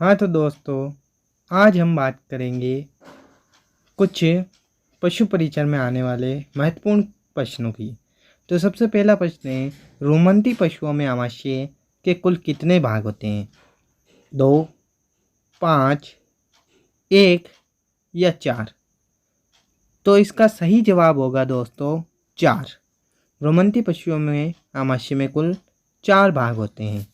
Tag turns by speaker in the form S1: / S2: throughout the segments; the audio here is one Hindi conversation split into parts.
S1: हाँ तो दोस्तों, आज हम बात करेंगे कुछ पशु परिचर में आने वाले महत्वपूर्ण प्रश्नों की। तो सबसे पहला प्रश्न है, रोमंती पशुओं में आमाशय के कुल कितने भाग होते हैं? 2, 5, 1 या 4? तो इसका सही जवाब होगा दोस्तों 4। रोमंती पशुओं में आमाशय में कुल 4 भाग होते हैं।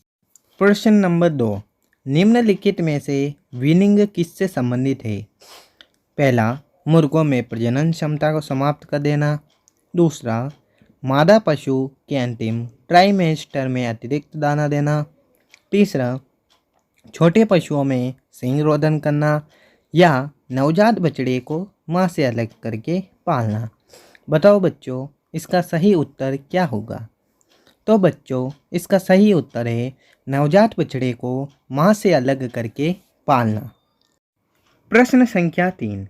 S1: प्रश्न नंबर 2, निम्नलिखित में से वीनिंग किससे संबंधित है? पहला, मुर्गों में प्रजनन क्षमता को समाप्त कर देना। दूसरा, मादा पशु के अंतिम ट्राइमेस्टर में अतिरिक्त दाना देना। तीसरा, छोटे पशुओं में संरोधन करना या नवजात बछड़े को मां से अलग करके पालना। बताओ बच्चों, इसका सही उत्तर क्या होगा? तो बच्चों, इसका सही उत्तर है नवजात बछड़े को मां से अलग करके पालना। प्रश्न संख्या 3,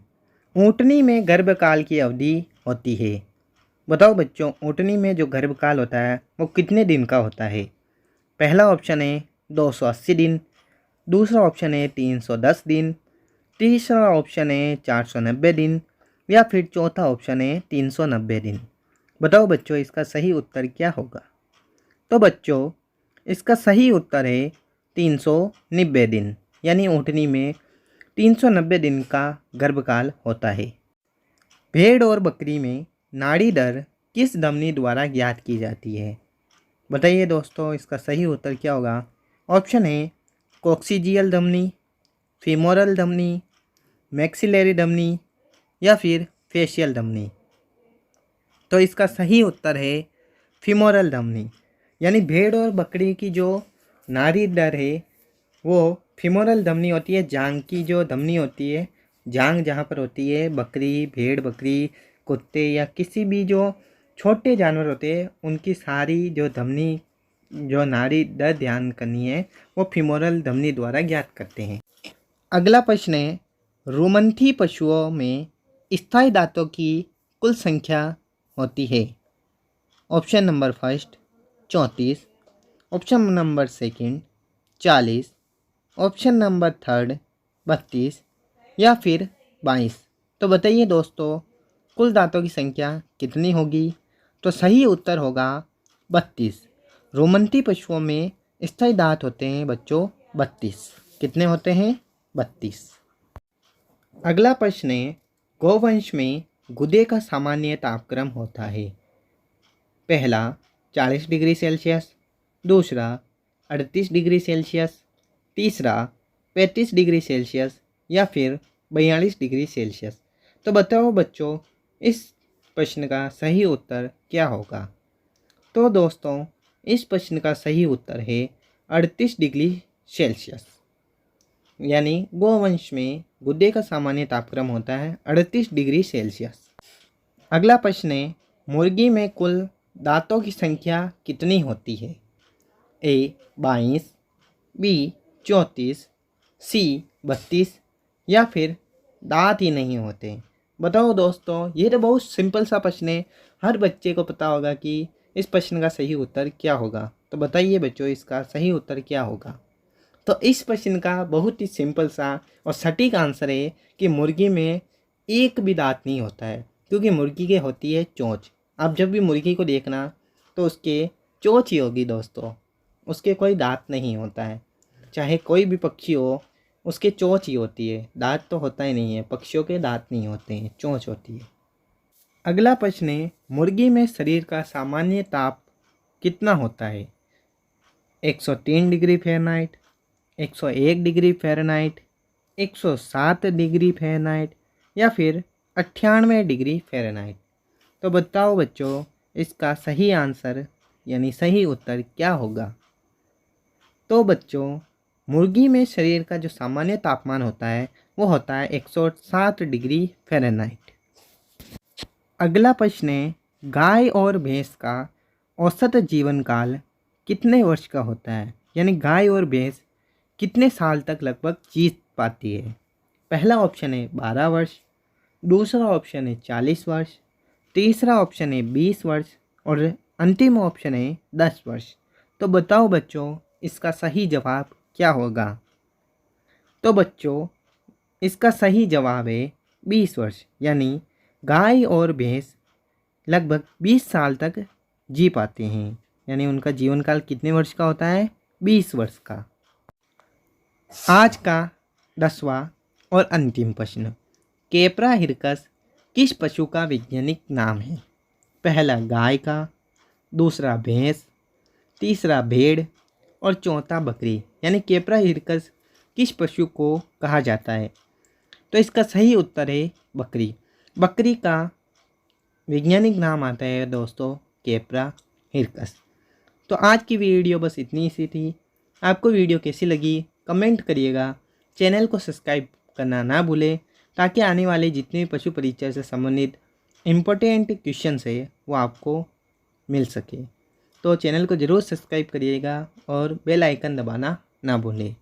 S1: ऊँटनी में गर्भकाल की अवधि होती है। बताओ बच्चों, ऊँटनी में जो गर्भकाल होता है वो कितने दिन का होता है? पहला ऑप्शन है 280 दिन, दूसरा ऑप्शन है 310 दिन, तीसरा ऑप्शन है 490 दिन या फिर चौथा ऑप्शन है 390 दिन। बताओ बच्चों, इसका सही उत्तर क्या होगा? तो बच्चों, इसका सही उत्तर है 390 दिन, यानी ऊँटनी में 390 दिन का गर्भकाल होता है। भेड़ और बकरी में नाड़ी दर किस धमनी द्वारा ज्ञात की जाती है? बताइए दोस्तों, इसका सही उत्तर क्या होगा? ऑप्शन है कोक्सीजियल धमनी, फीमोरल धमनी, मैक्सिलरी धमनी या फिर फेशियल धमनी। तो इसका सही उत्तर है फीमोरल धमनी, यानी भेड़ और बकरी की जो नाड़ी दर है वो फीमोरल धमनी होती है। जांग की जो धमनी होती है, जांग जहाँ पर होती है, बकरी, भेड़ बकरी, कुत्ते या किसी भी जो छोटे जानवर होते हैं उनकी सारी जो धमनी, जो नाड़ी दर ध्यान करनी है वो फीमोरल धमनी द्वारा ज्ञात करते हैं। अगला प्रश्न है, रोमंथी पशुओं में स्थायी दांतों की कुल संख्या होती है। Option number first 34, option number second 40, option number third 32 या फिर 22। तो बताइए दोस्तों, कुल दांतों की संख्या कितनी होगी? तो सही उत्तर होगा 32। रोमंती पशुओं में स्थायी दांत होते हैं बच्चों 32। कितने होते हैं? 32। अगला प्रश्न है, गौवंश में गुदे का सामान्य तापक्रम होता है। पहला 40 डिग्री सेल्सियस, दूसरा 38 डिग्री सेल्सियस, तीसरा 35 डिग्री सेल्सियस या फिर 42 डिग्री सेल्सियस। तो बताओ बच्चों, इस प्रश्न का सही उत्तर क्या होगा? तो दोस्तों, इस प्रश्न का सही उत्तर है 38 डिग्री सेल्सियस, यानी गोवंश में गुदे का सामान्य तापक्रम होता है 38 डिग्री सेल्सियस। अगला प्रश्न है, मुर्गी में कुल दांतों की संख्या कितनी होती है? ए 22, बी 34, सी 32 या फिर दांत ही नहीं होते। बताओ दोस्तों, ये तो बहुत सिंपल सा प्रश्न है, हर बच्चे को पता होगा कि इस प्रश्न का सही उत्तर क्या होगा। तो बताइए बच्चों, इसका सही उत्तर क्या होगा? तो इस प्रश्न का बहुत ही सिंपल सा और सटीक आंसर है कि मुर्गी में एक भी दांत नहीं होता है, क्योंकि मुर्गी के होती है चोंच। आप जब भी मुर्गी को देखना तो उसके चोंच ही होगी दोस्तों, उसके कोई दांत नहीं होता है। चाहे कोई भी पक्षी हो, उसके चोंच ही होती है, दांत तो होता ही नहीं है। पक्षियों के दांत नहीं होते हैं, चोंच होती है। अगला प्रश्न है, मुर्गी में शरीर का सामान्य ताप कितना होता है? 103 degree Fahrenheit, 101 degree Fahrenheit, 107 degree Fahrenheit या फिर 98 डिग्री फ़ारेनहाइट। तो बताओ बच्चों, इसका सही आंसर यानी सही उत्तर क्या होगा? तो बच्चों, मुर्गी में शरीर का जो सामान्य तापमान होता है वो होता है 107 डिग्री फ़ारेनहाइट। अगला प्रश्न है, गाय और भैंस का औसत जीवन काल कितने वर्ष का होता है? यानी गाय और भैंस कितने साल तक लगभग जी पाती है? पहला ऑप्शन है 12 वर्ष, दूसरा ऑप्शन है 40 वर्ष, तीसरा ऑप्शन है 20 वर्ष और अंतिम ऑप्शन है 10 वर्ष। तो बताओ बच्चों, इसका सही जवाब क्या होगा? तो बच्चों इसका सही जवाब है 20 वर्ष। यानी गाय और भैंस लगभग 20 साल तक जी पाते हैं। यानी उनका जीवन काल कितने वर्ष का होता है? 20 वर्ष का। आज का 10वां और अंतिम प्रश्न, कैप्रा हिरकस किस पशु का वैज्ञानिक नाम है? पहला गाय का, दूसरा भैंस, तीसरा भेड़ और चौथा बकरी। यानी कैप्रा हिरकस किस पशु को कहा जाता है? तो इसका सही उत्तर है बकरी। बकरी का वैज्ञानिक नाम आता है दोस्तों कैप्रा हिरकस। तो आज की वीडियो बस इतनी सी थी। आपको वीडियो कैसी लगी कमेंट करिएगा। चैनल को सब्सक्राइब करना ना भूलें ताकि आने वाले जितने भी पशु परिचय से संबंधित इम्पोर्टेंट क्वेश्चंस है वो आपको मिल सके। तो चैनल को ज़रूर सब्सक्राइब करिएगा और बेल आइकन दबाना ना भूलें।